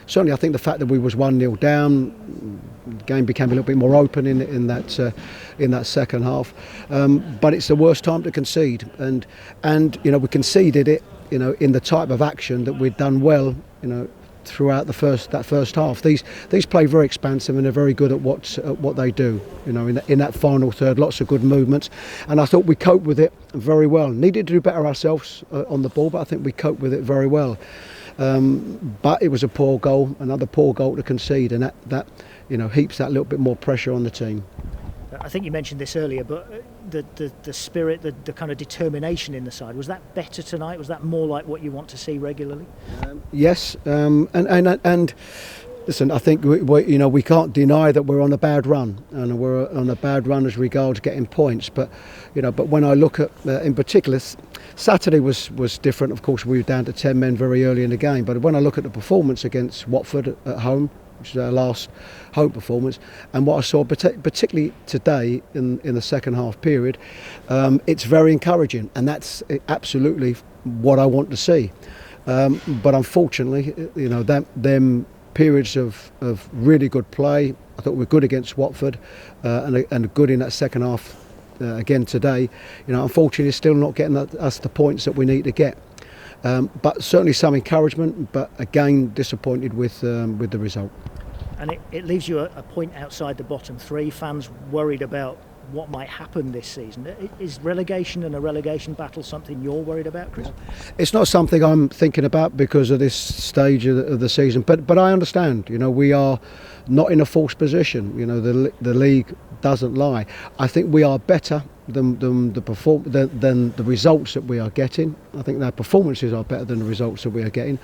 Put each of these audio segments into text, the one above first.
Certainly I think the fact that we was 1-0 down, the game became a little bit more open in that second half, but it's the worst time to concede, and we conceded it in the type of action that we'd done well throughout that first half. These play very expansive and they're very good at what they do. In that final third, lots of good movements, and I thought we coped with it very well. Needed to do better ourselves on the ball, but I think we coped with it very well. But it was a poor goal, another poor goal to concede, and that heaps that little bit more pressure on the team. I think you mentioned this earlier, but the spirit, the kind of determination in the side, was that better tonight? Was that more like what you want to see regularly? Yes, and listen, I think we can't deny that we're on a bad run, and we're on a bad run as regards getting points. But when I look at, in particular, Saturday was different. Of course, we were down to 10 men very early in the game. But when I look at the performance against Watford at home, which is our last home performance, and what I saw particularly today in the second half period, it's very encouraging, and that's absolutely what I want to see. But unfortunately, them periods of really good play, I thought we were good against Watford, and good in that second half again today. Unfortunately, it's still not getting us the points that we need to get. But certainly some encouragement, but again disappointed with the result. And it leaves you a point outside the bottom three. Fans worried about what might happen this season. Is relegation and a relegation battle something you're worried about, Chris? It's not something I'm thinking about because of this stage of the season. But I understand. We are not in a false position. The league doesn't lie. I think we are better than the results that we are getting. I think our performances are better than the results that we are getting.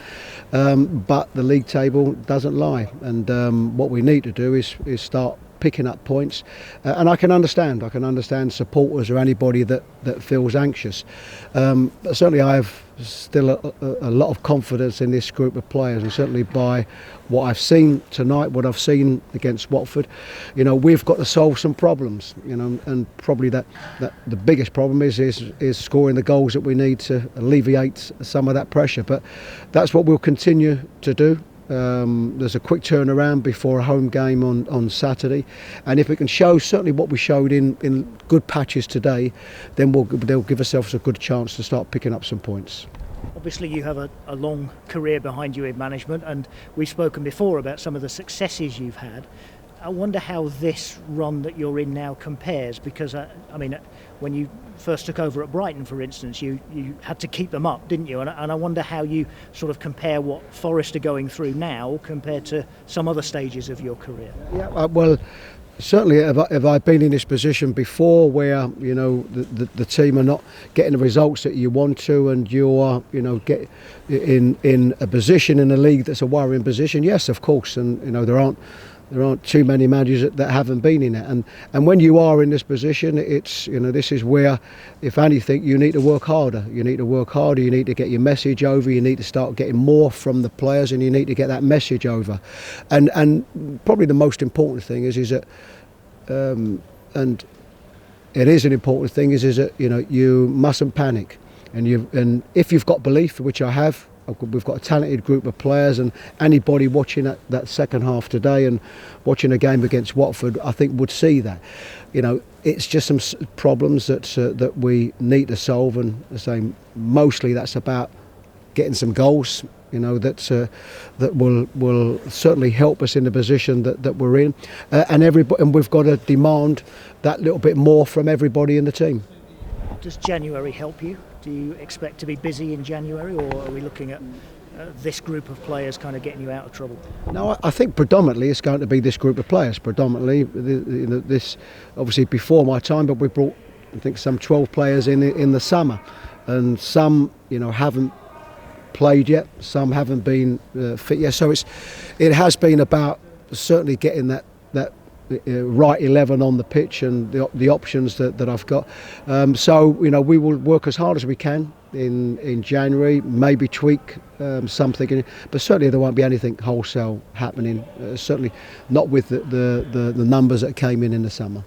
But the league table doesn't lie, and what we need to do is start picking up points, and I can understand supporters or anybody that feels anxious. But certainly I have still a lot of confidence in this group of players, and certainly by what I've seen tonight, what I've seen against Watford, we've got to solve some problems, and probably that the biggest problem is scoring the goals that we need to alleviate some of that pressure. But that's what we'll continue to do. There's a quick turnaround before a home game on Saturday, and if we can show certainly what we showed in good patches today, then they'll give ourselves a good chance to start picking up some points. Obviously you have a long career behind you in management, and we've spoken before about some of the successes you've had. I wonder how this run that you're in now compares, because when you first took over at Brighton, for instance, you had to keep them up, didn't you? And I wonder how you sort of compare what Forest are going through now compared to some other stages of your career. Yeah, well, certainly have I been in this position before, where the team are not getting the results that you want to, and you are get in a position in a league that's a worrying position. Yes, of course, and there aren't too many managers that haven't been in it, and when you are in this position, it's this is where, if anything, you need to work harder. You need to get your message over. You need to start getting more from the players, and you need to get that message over. And probably the most important thing is that, and it is an important thing, is that you mustn't panic, and if you've got belief, which I have. We've got a talented group of players, and anybody watching that second half today and watching a game against Watford, I think, would see that. It's just some problems that we need to solve, and I say mostly that's about getting some goals. That will certainly help us in the position that we're in, and we've got to demand that little bit more from everybody in the team. Does January help you? Do you expect to be busy in January, or are we looking at this group of players kind of getting you out of trouble? No, I think predominantly it's going to be this group of players. Predominantly, this obviously before my time, but we brought, I think, some 12 players in the summer, and some haven't played yet, some haven't been fit yet. So it has been about certainly getting that right 11 on the pitch, and the options that I've got. So we will work as hard as we can in January, maybe tweak something, but certainly there won't be anything wholesale happening. Certainly not with the numbers that came in the summer.